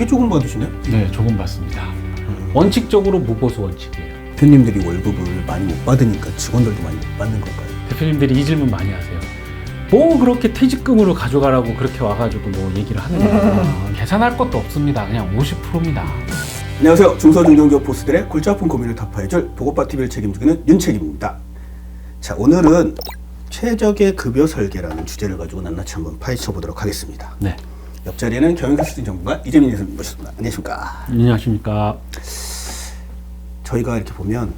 되게 조금 받으시네? 네, 조금 받습니다. 원칙적으로 무보수 원칙이에요. 대표님들이 월급을 많이 못 받으니까 직원들도 많이 못 받는 걸까요? 대표님들이 이 질문 많이 하세요. 뭐 그렇게 퇴직금으로 가져가라고 그렇게 와가지고 뭐 얘기를 하느냐. 계산할 것도 없습니다. 그냥 50%입니다. 안녕하세요. 중소중견기업 보스들의 골치 아픈 고민을 타파해줄 보고파TV를 책임지고 있는 윤책임입니다. 자, 오늘은 최적의 급여 설계라는 주제를 가지고 낱낱이 한번 파헤쳐 보도록 하겠습니다. 네. 옆자리에는 경영consulting 전문가 이재민 교수님 모셨습니다. 안녕하십니까? 안녕하십니까? 저희가 이렇게 보면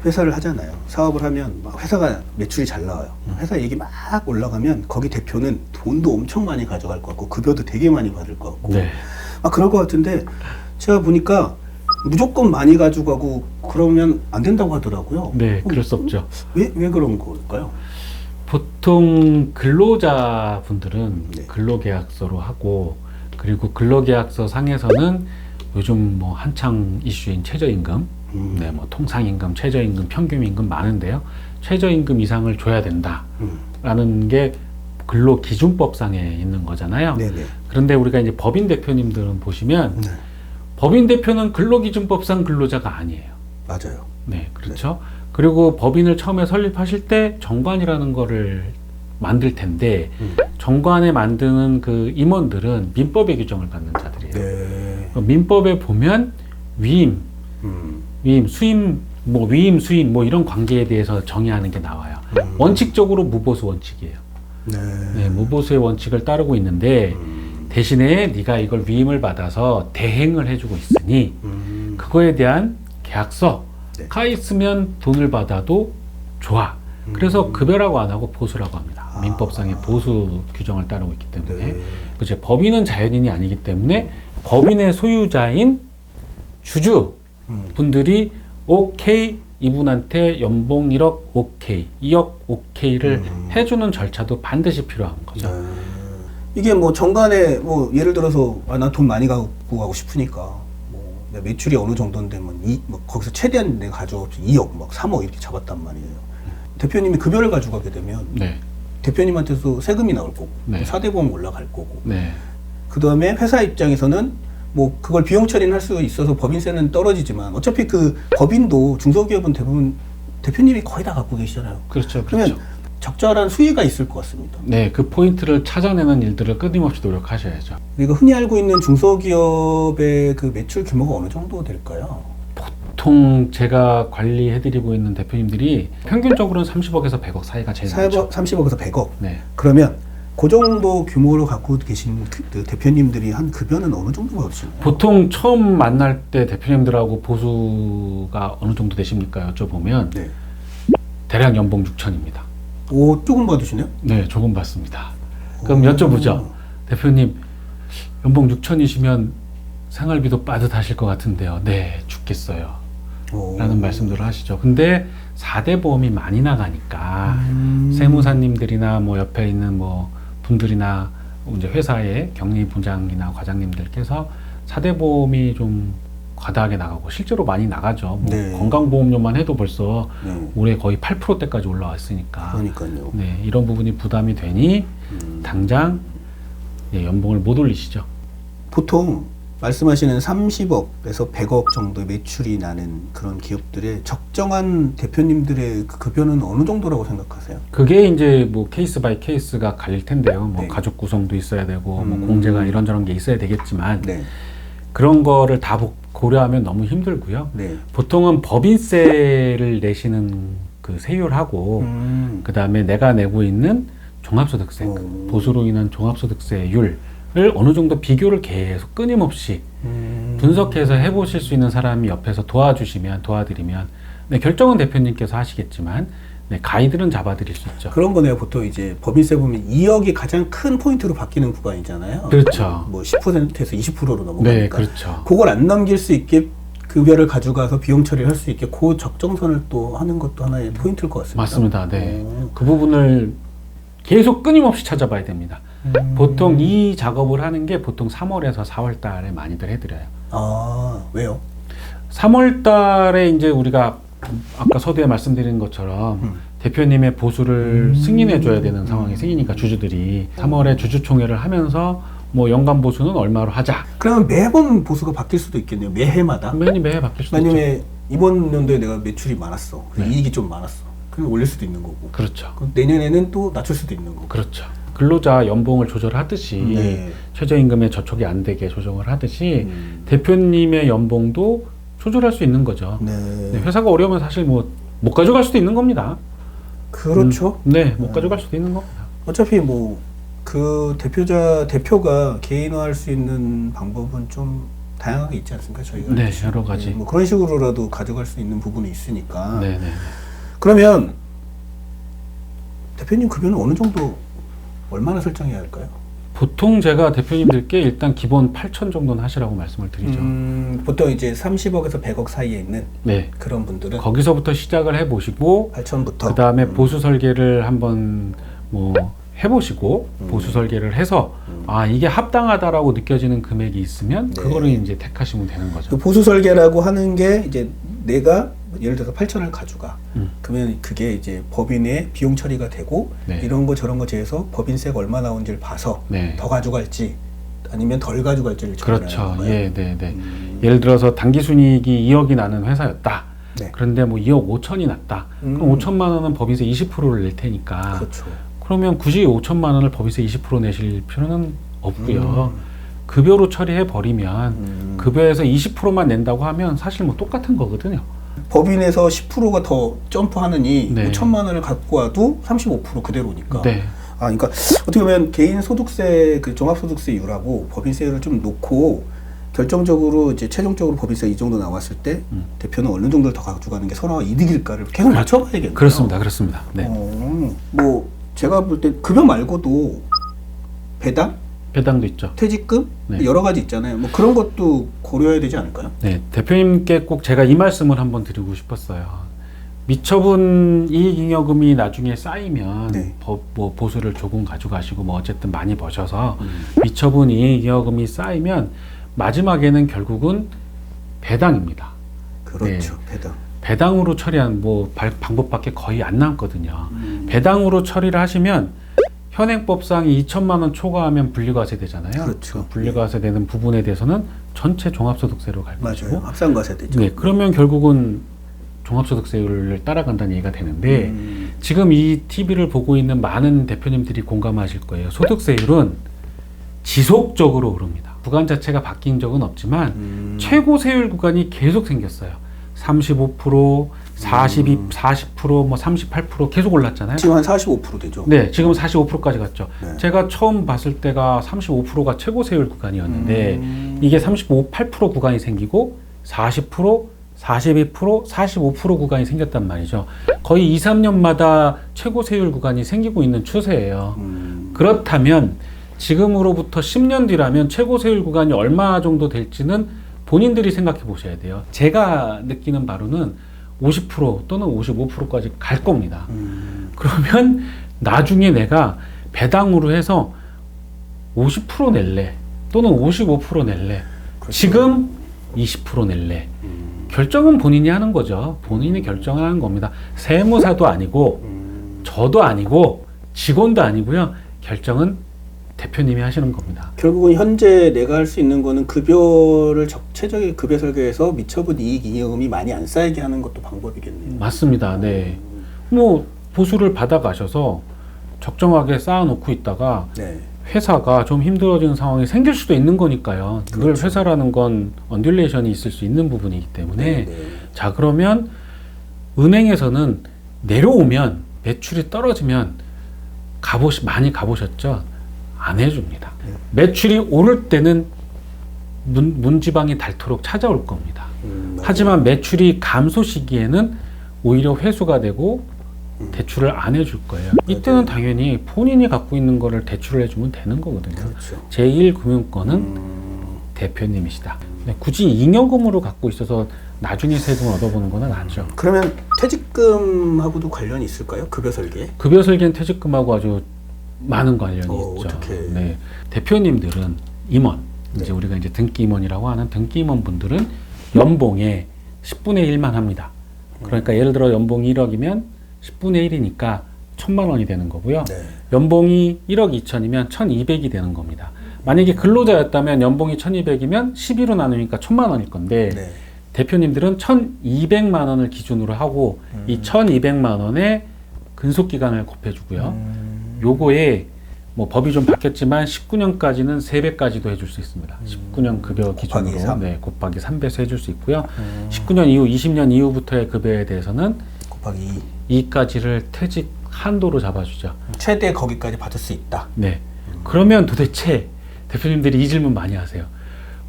회사를 하잖아요. 사업을 하면 막 회사가 매출이 잘 나와요. 회사 얘기 막 올라가면 거기 대표는 돈도 엄청 많이 가져갈 것 같고 급여도 되게 많이 받을 것 같고 네. 그럴 것 같은데 제가 보니까 무조건 많이 가지고 가고 그러면 안 된다고 하더라고요. 네, 그럴 수 없죠. 왜 그런 걸까요? 보통 근로자분들은 네. 근로계약서로 하고, 그리고 근로계약서 상에서는 요즘 뭐 한창 이슈인 최저임금, 네, 뭐 통상임금, 최저임금, 평균임금 많은데요. 최저임금 이상을 줘야 된다라는 게 근로기준법상에 있는 거잖아요. 네네. 그런데 우리가 이제 법인 대표님들은 보시면 네. 법인 대표는 근로기준법상 근로자가 아니에요. 맞아요. 네, 그렇죠. 그리고 법인을 처음에 설립하실 때 정관이라는 거를 만들 텐데 정관에 만드는 그 임원들은 민법의 규정을 받는 자들이에요. 네. 민법에 보면 위임, 수임, 뭐 위임, 수임 뭐 이런 관계에 대해서 정의하는 게 나와요. 원칙적으로 무보수 원칙이에요. 네. 네, 무보수의 원칙을 따르고 있는데 대신에 네가 이걸 위임을 받아서 대행을 해주고 있으니 그거에 대한 계약서가 네. 있으면 돈을 받아도 좋아. 그래서 급여라고 안 하고 보수라고 합니다. 민법상의 보수 규정을 따르고 있기 때문에. 네. 그죠? 법인은 자연인이 아니기 때문에 법인의 소유자인 주주 분들이 오케이, 이분한테 연봉 1억 오케이, 2억 오케이를 해주는 절차도 반드시 필요한 거죠. 네. 이게 뭐 정관에 뭐 예를 들어서 난 돈 많이 갖고 가고 싶으니까 뭐 내 매출이 어느 정도인데 뭐 거기서 최대한 내가 가져올 수 2억 막 3억 이렇게 잡았단 말이에요. 대표님이 급여를 가져가게 되면 네. 대표님한테도 세금이 나올 거고 네. 사대보험 올라갈 거고 네. 그 다음에 회사 입장에서는 뭐 그걸 비용 처리는 할 수 있어서 법인세는 떨어지지만 어차피 그 법인도 중소기업은 대부분 대표님이 거의 다 갖고 계시잖아요. 그렇죠. 그러면 그렇죠. 적절한 수위가 있을 것 같습니다. 네, 그 포인트를 찾아내는 일들을 끊임없이 노력하셔야죠. 그리고 흔히 알고 있는 중소기업의 그 매출 규모가 어느 정도 될까요? 보통 제가 관리해드리고 있는 대표님들이 평균적으로는 30억에서 100억 사이가 제일 많죠. 30억에서 100억. 네. 그러면 그 정도 규모로 갖고 계신 그 대표님들이 한 급여는 어느 정도 받으시나요? 보통 처음 만날 때 대표님들하고 보수가 어느 정도 되십니까? 여쭤보면 네. 대략 연봉 6천입니다. 오, 조금 받으시네요? 네, 조금 받습니다. 그럼 여쭤보죠. 대표님, 연봉 6천이시면 생활비도 빠듯하실 것 같은데요. 네, 죽겠어요. 라는 말씀들을 하시죠. 근데 4대 보험이 많이 나가니까 세무사님들이나 뭐 옆에 있는 뭐 분들이나 이제 회사의 경리부장이나 과장님들께서 4대 보험이 좀 과다하게 나가고 실제로 많이 나가죠. 뭐 네. 건강보험료만 해도 벌써 네. 올해 거의 8%대까지 올라왔으니까. 그러니까요. 네, 이런 부분이 부담이 되니 당장 연봉을 못 올리시죠. 보통 말씀하시는 30억에서 100억 정도의 매출이 나는 그런 기업들의 적정한 대표님들의 그 급여는 어느 정도라고 생각하세요? 그게 이제 뭐 케이스 바이 케이스가 갈릴 텐데요. 뭐 네. 가족 구성도 있어야 되고 뭐 공제가 이런저런 게 있어야 되겠지만 네. 그런 거를 다 고려하면 너무 힘들고요. 네. 보통은 법인세를 내시는 그 세율하고 그 다음에 내가 내고 있는 종합소득세, 보수로 인한 종합소득세율을 어느 정도 비교를 계속 끊임없이 분석해서 해보실 수 있는 사람이 옆에서 도와드리면 네, 결정은 대표님께서 하시겠지만 네, 가이드는 잡아드릴 수 있죠. 그런 거네요. 보통 이제 법인세 보면 2억이 가장 큰 포인트로 바뀌는 구간이잖아요. 그렇죠. 뭐 10%에서 20%로 넘어가니까. 네, 그렇죠. 그걸 안 넘길 수 있게 급여를 가져가서 비용 처리를 할 수 있게 그 적정선을 또 하는 것도 하나의 포인트일 것 같습니다. 맞습니다. 네. 그 부분을 계속 끊임없이 찾아봐야 됩니다. 보통 이 작업을 하는 게 보통 3월에서 4월 달에 많이들 해드려요. 아, 왜요? 3월 달에 이제 우리가 아까 서두에 말씀드린 것처럼 대표님의 보수를 승인해 줘야 되는 상황이 생기니까 주주들이 3월에 주주총회를 하면서 뭐 연간 보수는 얼마로 하자. 그러면 매번 보수가 바뀔 수도 있겠네요. 매해마다. 매해 바뀔 수도 있죠. 만약에 이번 연도에 내가 매출이 많았어. 네. 이익이 좀 많았어. 그럼 올릴 수도 있는 거고. 그렇죠. 그럼 내년에는 또 낮출 수도 있는 거고. 그렇죠. 근로자 연봉을 조절하듯이 네. 최저임금에 저촉이 안 되게 조정을 하듯이 대표님의 연봉도 조절할 수 있는 거죠. 네. 네, 회사가 어려우면 사실 뭐 못 가져갈 수도 있는 겁니다. 그렇죠. 네, 못 가져갈 수도 있는 겁니다. 어차피 뭐 그 대표가 개인화할 수 있는 방법은 좀 다양하게 있지 않습니까? 저희가 네, 알듯이. 여러 가지. 뭐 그런 식으로라도 가져갈 수 있는 부분이 있으니까. 네, 네. 그러면 대표님 급여는 어느 정도 얼마나 설정해야 할까요? 보통 제가 대표님들께 일단 기본 8천 정도는 하시라고 말씀을 드리죠. 보통 이제 30억에서 100억 사이에 있는 네. 그런 분들은 거기서부터 시작을 해보시고 8천부터 그 다음에 보수 설계를 한번 뭐 해보시고 보수 설계를 해서 아 이게 합당하다라고 느껴지는 금액이 있으면 네. 그거를 이제 택하시면 되는 거죠. 그 보수 설계라고 하는 게 이제 내가 예를 들어서 8천을 가져가. 그러면 그게 이제 법인의 비용 처리가 되고 네. 이런 거 저런 거 제해서 법인세가 얼마 나온지를 봐서 네. 더 가져갈지 아니면 덜 가져갈지를 그렇죠. 정하는 거예요. 예, 네, 네. 예를 들어서 단기순이익이 2억이 나는 회사였다. 네. 그런데 뭐 2억 5천이 났다. 그럼 5천만 원은 법인세 20%를 낼 테니까. 그렇죠. 그러면 굳이 5천만 원을 법인세 20% 내실 필요는 없고요. 급여로 처리해 버리면 급여에서 20%만 낸다고 하면 사실 뭐 똑같은 거거든요. 법인에서 10%가 더 점프하느니 네. 5천만 원을 갖고 와도 35% 그대로니까. 네. 아, 그러니까 어떻게 보면 개인 소득세 그 종합소득세율하고 법인세율을 좀 놓고 결정적으로 이제 최종적으로 법인세 이 정도 나왔을 때 대표는 어느 정도를 더 가져가는 게 서로가 이득일까를 계속 맞춰봐야겠네요. 그렇습니다. 그렇습니다. 네. 뭐 제가 볼 때 급여 말고도 배당, 배당도 있죠. 퇴직금 네. 여러 가지 있잖아요. 뭐 그런 것도 고려해야 되지 않을까요? 네, 대표님께 꼭 제가 이 말씀을 한번 드리고 싶었어요. 미처분 이익잉여금이 나중에 쌓이면 네. 뭐 보수를 조금 가져가시고 뭐 어쨌든 많이 버셔서 미처분 이익잉여금이 쌓이면 마지막에는 결국은 배당입니다. 그렇죠. 배당. 배당으로 처리한 뭐 방법밖에 거의 안 남거든요. 배당으로 처리를 하시면 현행법상 2천만 원 초과하면 분리과세 되잖아요. 그렇죠. 그 분리과세 되는 부분에 대해서는 전체 종합소득세로 갈 것이고. 맞아요. 합산과세 되죠. 네, 그러면 결국은 종합소득세율을 따라간다는 얘기가 되는데 지금 이 TV를 보고 있는 많은 대표님들이 공감하실 거예요. 소득세율은 지속적으로 오릅니다. 구간 자체가 바뀐 적은 없지만 최고 세율 구간이 계속 생겼어요. 35%, 42, 40%, 뭐 38% 계속 올랐잖아요. 지금 한 45% 되죠. 네, 지금 45%까지 갔죠. 네. 제가 처음 봤을 때가 35%가 최고 세율 구간이었는데 이게 35, 8% 구간이 생기고 40%, 42%, 45% 구간이 생겼단 말이죠. 거의 2, 3년마다 최고 세율 구간이 생기고 있는 추세예요. 그렇다면 지금으로부터 10년 뒤라면 최고 세율 구간이 얼마 정도 될지는 본인들이 생각해 보셔야 돼요. 제가 느끼는 바로는 50% 또는 55%까지 갈 겁니다. 그러면 나중에 내가 배당으로 해서 50% 낼래 또는 55% 낼래 그렇죠. 지금 20% 낼래 결정은 본인이 하는 거죠. 본인이 결정하는 겁니다. 세무사도 아니고 저도 아니고 직원도 아니고요. 결정은 대표님이 하시는 겁니다. 결국은 현재 내가 할 수 있는 거는 급여를 최적의 급여 설계해서 미처분 이익잉여금이 많이 안 쌓이게 하는 것도 방법이겠네요. 맞습니다. 네. 뭐 보수를 받아가셔서 적정하게 쌓아놓고 있다가 네. 회사가 좀 힘들어지는 상황이 생길 수도 있는 거니까요. 그걸 그렇죠. 회사라는 건 언듈레이션이 있을 수 있는 부분이기 때문에 네. 자 그러면 은행에서는 내려오면 매출이 떨어지면 많이 가보셨죠? 안 해줍니다. 매출이 오를 때는 문지방이 닳도록 찾아올 겁니다. 하지만 매출이 감소 시기에는 오히려 회수가 되고 대출을 안 해줄 거예요. 이때는 당연히 본인이 갖고 있는 거를 대출을 해주면 되는 거거든요. 그렇죠. 제1금융권은 대표님이시다. 굳이 잉여금으로 갖고 있어서 나중에 세금을 얻어보는 거는 낫죠. 그러면 퇴직금하고도 관련이 있을까요? 급여 설계? 급여 설계는 퇴직금하고 아주 많은 관련이 있죠. 어떻게? 네. 대표님들은 임원, 이제 우리가 이제 등기 임원이라고 하는 등기 임원 분들은 연봉의 10분의 1만 합니다. 그러니까 예를 들어 연봉이 1억이면 10분의 1이니까 1,000만 원이 되는 거고요. 네. 연봉이 1억 2천이면 1,200이 되는 겁니다. 만약에 근로자였다면 연봉이 1200이면 12로 나누니까 1000만 원일 건데 네. 대표님들은 1200만 원을 기준으로 하고 이 1200만 원에 근속기간을 곱해주고요. 요거에 뭐 법이 좀 바뀌었지만 19년까지는 3배까지도 해줄 수 있습니다. 19년 급여 기준으로 곱하기 3. 네, 곱하기 3배에서 해줄 수 있고요. 19년 이후 20년 이후부터의 급여에 대해서는 곱하기 2. 2까지를 퇴직 한도로 잡아주죠. 최대 거기까지 받을 수 있다. 네. 그러면 도대체 대표님들이 이 질문 많이 하세요.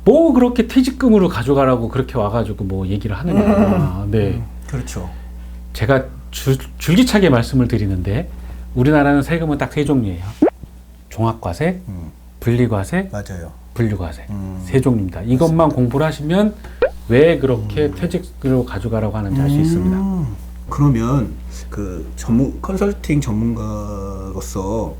뭐 그렇게 퇴직금으로 가져가라고 그렇게 와가지고 뭐 얘기를 하느냐. 네. 그렇죠. 제가 줄기차게 말씀을 드리는데 우리나라는 세금은 딱 세 종류예요. 종합과세, 분리과세, 맞아요. 분류과세 세 종류입니다. 이것만 공부를 하시면 왜 그렇게 퇴직으로 가져가라고 하는지 알 수 있습니다. 그러면 그 컨설팅 전문가로서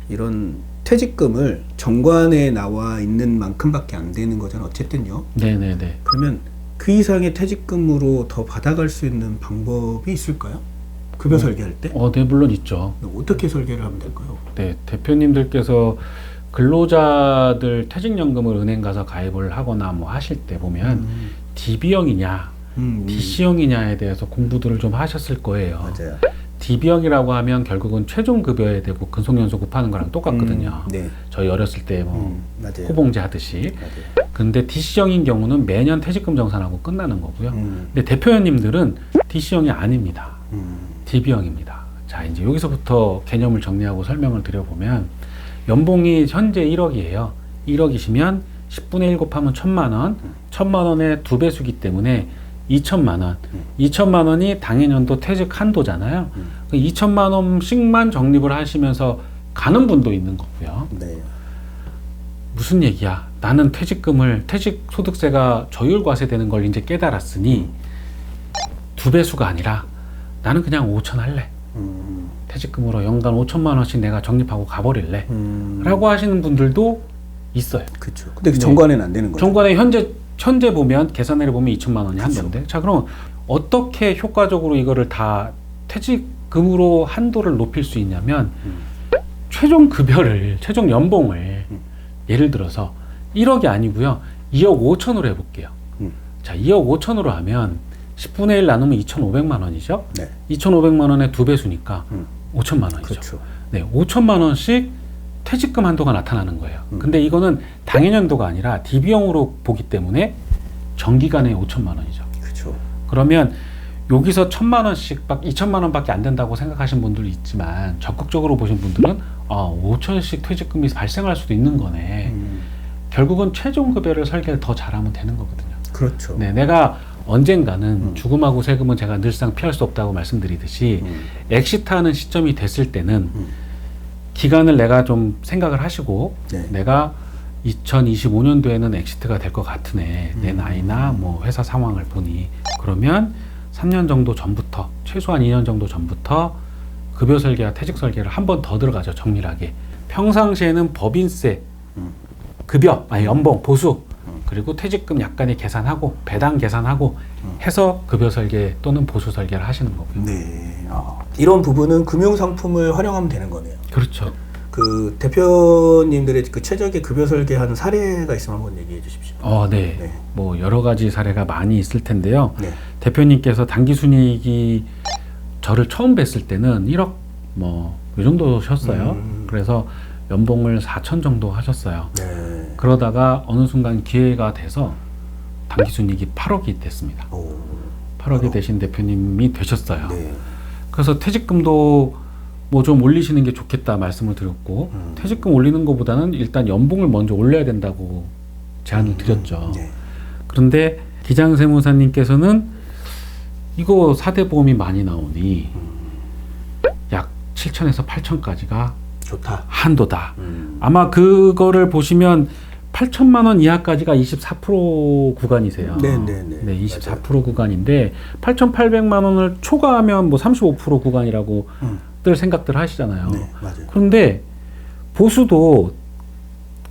이런 퇴직금을 정관에 나와 있는 만큼밖에 안 되는 거잖아요. 어쨌든요. 네네네. 그러면 그 이상의 퇴직금으로 더 받아갈 수 있는 방법이 있을까요? 급여 설계할 때? 네, 물론 있죠. 어떻게 설계를 하면 될까요? 네, 대표님들께서 근로자들 퇴직연금을 은행 가서 가입을 하거나 뭐 하실 때 보면 DB형이냐, DC형이냐에 대해서 공부들을 좀 하셨을 거예요. 맞아요. DB형이라고 하면 결국은 최종 급여에 대고 근속연수 곱하는 거랑 똑같거든요. 네. 저희 어렸을 때 뭐 맞아요. 호봉제 하듯이. 맞아요. 근데 DC형인 경우는 매년 퇴직금 정산하고 끝나는 거고요. 근데 대표님들은 DC형이 아닙니다. DB형입니다. 자, 이제 여기서부터 개념을 정리하고 설명을 드려보면 연봉이 현재 1억이에요. 1억이시면 10분의 1 곱하면 1000만 원, 1000만 원의 2배수기 때문에 2천만 원. 2천만 원이 당해년도 퇴직 한도잖아요. 2천만 원씩만 적립을 하시면서 가는 분도 있는 거고요. 네. 무슨 얘기야? 나는 퇴직소득세가 저율과세되는 걸 이제 깨달았으니 2배수가 아니라 나는 그냥 5천 할래. 퇴직금으로 연간 5천만 원씩 내가 적립하고 가버릴래. 라고 하시는 분들도 있어요. 그렇죠. 근데 정관에는 안 되는 거죠. 정관에 현재 보면 계산해를 보면 2천만 원이 그쵸. 한도인데, 자 그럼 어떻게 효과적으로 이거를 다 퇴직금으로 한도를 높일 수 있냐면 최종 급여를, 최종 연봉을 예를 들어서 1억이 아니고요 2억 5천으로 해볼게요. 자 2억 5천으로 하면 10분의 1 나누면 2,500만 원이죠. 네. 2,500만 원의 2배수니까 5천만 원이죠. 그렇죠. 네, 5천만 원씩 퇴직금 한도가 나타나는 거예요. 근데 이거는 당해년도가 아니라 DB형으로 보기 때문에 정기간에 5천만 원이죠. 그렇죠. 그러면 여기서 1,000만 원씩 2천만 원밖에 안 된다고 생각하신 분들이 있지만 적극적으로 보신 분들은 5천씩 퇴직금이 발생할 수도 있는 거네. 결국은 최종 급여를 설계를 더 잘하면 되는 거거든요. 그렇죠. 네, 내가 언젠가는 죽음하고 세금은 제가 늘상 피할 수 없다고 말씀드리듯이 엑시트하는 시점이 됐을 때는 기간을 내가 좀 생각을 하시고 네. 내가 2025년도에는 엑시트가 될 것 같으네. 내 나이나 뭐 회사 상황을 보니 그러면 3년 정도 전부터 최소한 2년 정도 전부터 급여 설계와 퇴직 설계를 한 번 더 들어가죠. 정밀하게. 평상시에는 법인세, 급여, 연봉, 보수 그리고 퇴직금 약간의 계산하고 배당 계산하고 해서 급여 설계 또는 보수 설계를 하시는 거고요. 네. 이런 부분은 금융상품을 활용하면 되는 거네요. 그렇죠. 그 대표님들의 그 최적의 급여 설계하는 사례가 있으면 한번 얘기해 주십시오. 네. 네. 뭐 여러 가지 사례가 많이 있을 텐데요. 네. 대표님께서 당기순이익이 저를 처음 뵀을 때는 1억 뭐 이 정도셨어요. 그래서 연봉을 4천 정도 하셨어요. 네. 그러다가 어느 순간 기회가 돼서 당기순이익이 8억이 됐습니다. 8억이 되신 대표님이 되셨어요. 네. 그래서 퇴직금도 뭐 좀 올리시는 게 좋겠다 말씀을 드렸고 퇴직금 올리는 것보다는 일단 연봉을 먼저 올려야 된다고 제안을 드렸죠. 네. 그런데 기장세무사님께서는 이거 4대 보험이 많이 나오니 약 7천에서 8천까지가 좋다. 한도다. 아마 그거를 보시면 8천만 원 이하까지가 24% 구간이세요. 네, 24% 구간인데 8,800만 원을 초과하면 뭐 35% 구간이라고 늘 생각들 하시잖아요. 네, 맞아요. 그런데 보수도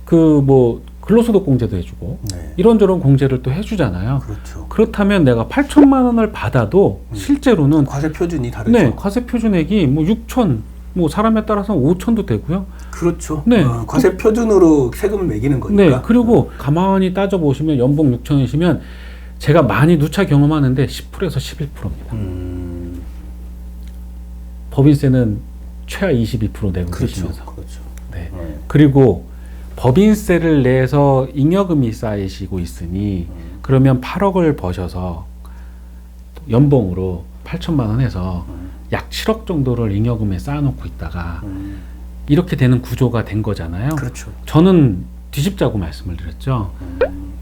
그 뭐 근로소득 공제도 해주고 네. 이런저런 공제를 또 해주잖아요. 그렇죠. 그렇다면 내가 8천만 원을 받아도 실제로는 과세 표준이 다르죠. 네, 과세 표준액이 뭐 6천, 뭐 사람에 따라서는 5천도 되고요. 그렇죠. 네. 과세 표준으로 세금을 매기는 거니까. 네. 그리고 가만히 따져보시면 연봉 6천이시면 제가 많이 누차 경험하는데 10%에서 11%입니다. 법인세는 최하 22% 내고 그렇죠. 계시면서. 그렇죠. 네. 그리고 법인세를 내서 잉여금이 쌓이시고 있으니 그러면 8억을 버셔서 연봉으로 8천만 원 해서 약 7억 정도를 잉여금에 쌓아놓고 있다가 이렇게 되는 구조가 된 거잖아요. 그렇죠. 저는 뒤집자고 말씀을 드렸죠.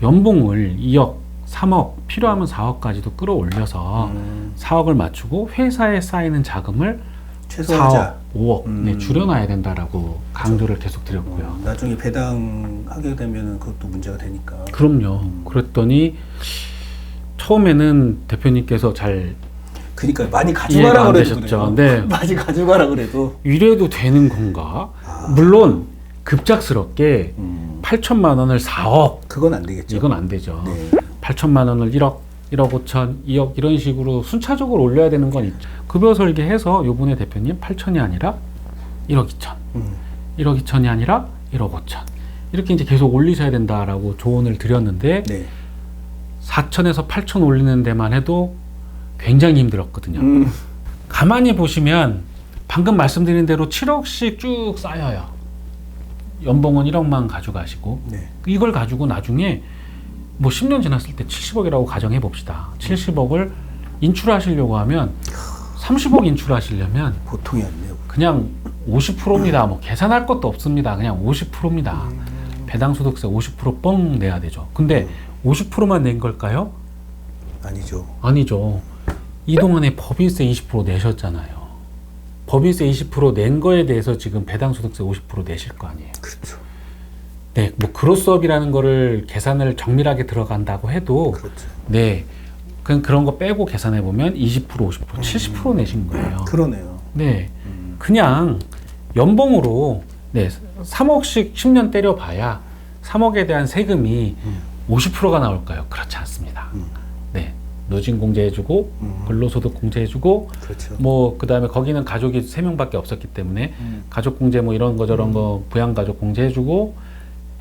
연봉을 2억, 3억, 필요하면 4억까지도 끌어올려서 4억을 맞추고 회사에 쌓이는 자금을 최소화하자. 4억, 5억 네, 줄여놔야 된다라고 강조를 계속 드렸고요. 나중에 배당하게 되면 그것도 문제가 되니까. 그럼요. 그랬더니 처음에는 대표님께서 잘 그러니까 많이 이해가 가져가라 안 그래도 되셨죠. 그래요. 네. 많이 가져가라 그래도. 이래도 되는 건가? 물론 급작스럽게 8천만 원을 4억 그건 안 되겠죠. 이건 안 되죠. 네. 8천만 원을 1억, 1억 5천, 2억 이런 식으로 순차적으로 올려야 되는 건 있죠. 급여 설계해서 요번에 대표님 8천이 아니라 1억 2천, 1억 2천이 아니라 1억 5천 이렇게 이제 계속 올리셔야 된다라고 조언을 드렸는데 네. 4천에서 8천 올리는 데만 해도 굉장히 힘들었거든요. 가만히 보시면 방금 말씀드린 대로 7억씩 쭉 쌓여요. 연봉은 1억만 가져가시고 네. 이걸 가지고 나중에 뭐 10년 지났을 때 70억이라고 가정해 봅시다. 70억을 인출하시려고 하면 30억 인출하시려면 보통이 아니네요. 그냥 50%입니다. 뭐 계산할 것도 없습니다. 그냥 50%입니다. 배당소득세 50%뻥 내야 되죠. 근데 50%만 낸 걸까요? 아니죠. 아니죠. 이동안에 법인세 20% 내셨잖아요. 법인세 20% 낸 거에 대해서 지금 배당소득세 50% 내실 거 아니에요. 그렇죠. 네, 뭐 그로스업이라는 거를 계산을 정밀하게 들어간다고 해도 그렇죠. 네, 그런 거 빼고 계산해 보면 20%, 50%, 70% 내신 거예요. 그러네요. 네, 그냥 연봉으로 네 3억씩 10년 때려봐야 3억에 대한 세금이 50%가 나올까요? 그렇지 않습니다. 네, 누진 공제해주고 근로소득 공제해주고 그렇죠. 뭐 그다음에 거기는 가족이 3명밖에 없었기 때문에 가족 공제 뭐 이런 거 저런 거 부양가족 공제해주고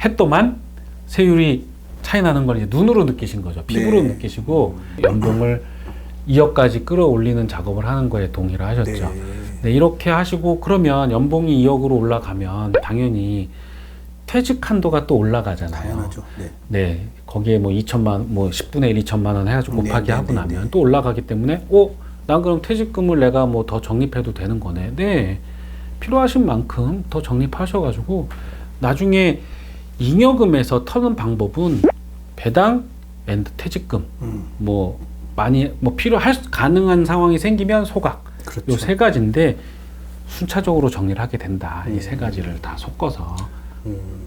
했더만 세율이 차이 나는 걸 이제 눈으로 느끼신 거죠. 피부로 네. 느끼시고 연봉을 2억까지 끌어올리는 작업을 하는 거에 동의를 하셨죠. 네. 네, 이렇게 하시고 그러면 연봉이 2억으로 올라가면 당연히 퇴직 한도가 또 올라가잖아요. 당연하죠. 네. 네, 거기에 뭐 2천만, 뭐 10분의 1, 2천만 원 해가지고 곱하기 네, 하고 네, 나면 네. 또 올라가기 때문에, 난 그럼 퇴직금을 내가 뭐 더 적립해도 되는 거네. 네, 필요하신 만큼 더 적립하셔가지고 나중에 잉여금에서 터는 방법은 배당 앤드 퇴직금, 뭐 많이 뭐 가능한 상황이 생기면 소각, 그렇죠. 요 세 가지인데 순차적으로 정리를 하게 된다. 이 세 가지를 다 섞어서.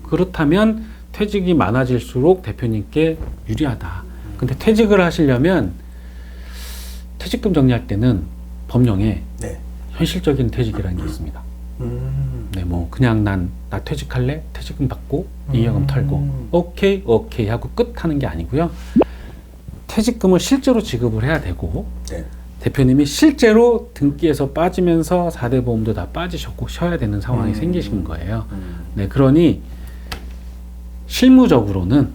그렇다면 퇴직이 많아질수록 대표님께 유리하다. 근데 퇴직을 하시려면 퇴직금 정리할 때는 법령에 네. 현실적인 퇴직이라는 게 있습니다. 네, 뭐 그냥 나 퇴직할래? 퇴직금 받고 잉여금 털고 오케이 하고 끝 하는 게 아니고요. 퇴직금을 실제로 지급을 해야 되고 네. 대표님이 실제로 등기에서 빠지면서 4대 보험도 다 빠지셨고 쉬어야 되는 상황이 생기신 거예요. 네, 그러니 실무적으로는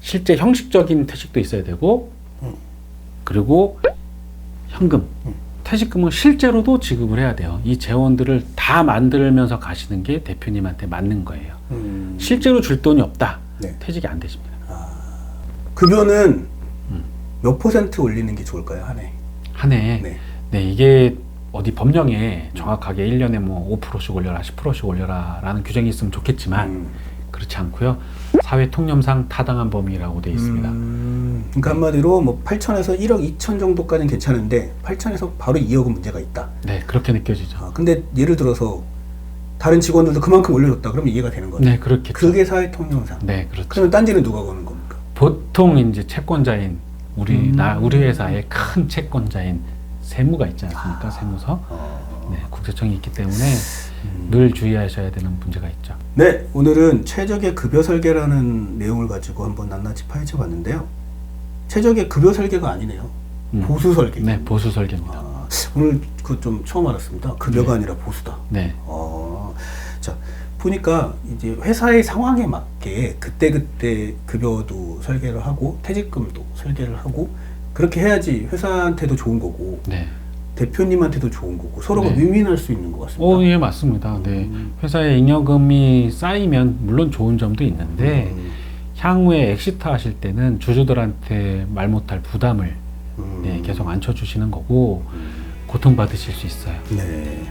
실제 형식적인 퇴직도 있어야 되고 그리고 현금 퇴직금을 실제로도 지급을 해야 돼요. 이 재원들을 다 만들면서 가시는 게 대표님한테 맞는 거예요. 실제로 줄 돈이 없다. 네. 퇴직이 안 되십니다. 급여는 몇 % 올리는 게 좋을까요, 한 해? 한 해. 네. 네, 이게 어디 법령에 정확하게 1년에 뭐 5%씩 올려라, 10%씩 올려라 라는 규정이 있으면 좋겠지만 그렇지 않고요. 사회 통념상 타당한 범위라고 되어 있습니다. 그러니까 한마디로 뭐 8천에서 1억 2천 정도까지는 괜찮은데 8천에서 바로 2억은 문제가 있다. 네, 그렇게 느껴지죠. 근데 예를 들어서 다른 직원들도 그만큼 올려줬다. 그러면 이해가 되는 거죠. 네, 그렇겠죠. 그게 사회 통념상. 네, 그렇죠. 그러면 딴지는 누가 거는 겁니까? 보통 이제 채권자인 우리 회사의 큰 채권자인 세무가 있지 않습니까? 세무서. 네, 국세청이 있기 때문에 늘 주의하셔야 되는 문제가 있죠. 네, 오늘은 최적의 급여 설계라는 내용을 가지고 한번 낱낱이 파헤쳐 봤는데요. 최적의 급여 설계가 아니네요. 보수 설계. 네, 보수 설계입니다. 오늘 그 좀 처음 알았습니다. 급여가 아니라 보수다. 네. 자, 보니까 이제 회사의 상황에 맞게 그때그때 급여도 설계를 하고 퇴직금도 설계를 하고 그렇게 해야지 회사한테도 좋은 거고 네. 대표님한테도 좋은 거고 서로가 네. 윈윈할 수 있는 것 같습니다. 예, 맞습니다. 네. 회사에 잉여금이 쌓이면 물론 좋은 점도 있는데 향후에 엑시트 하실 때는 주주들한테 말 못할 부담을 네, 계속 안쳐주시는 거고 고통받으실 수 있어요. 네.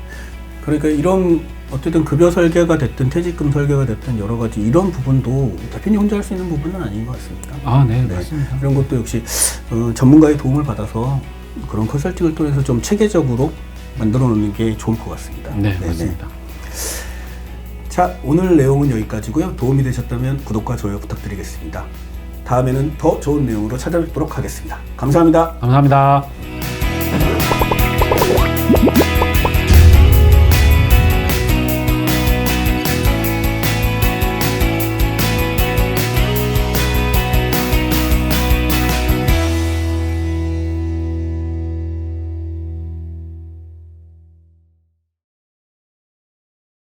그러니까 이런 어쨌든 급여 설계가 됐든 퇴직금 설계가 됐든 여러 가지 이런 부분도 대표님 혼자 할 수 있는 부분은 아닌 것 같습니다. 아, 네, 맞습니다. 이런 것도 역시 전문가의 도움을 받아서 그런 컨설팅을 통해서 좀 체계적으로 만들어 놓는 게 좋을 것 같습니다. 네, 네네. 맞습니다. 자, 오늘 내용은 여기까지고요. 도움이 되셨다면 구독과 좋아요 부탁드리겠습니다. 다음에는 더 좋은 내용으로 찾아뵙도록 하겠습니다. 감사합니다. 감사합니다.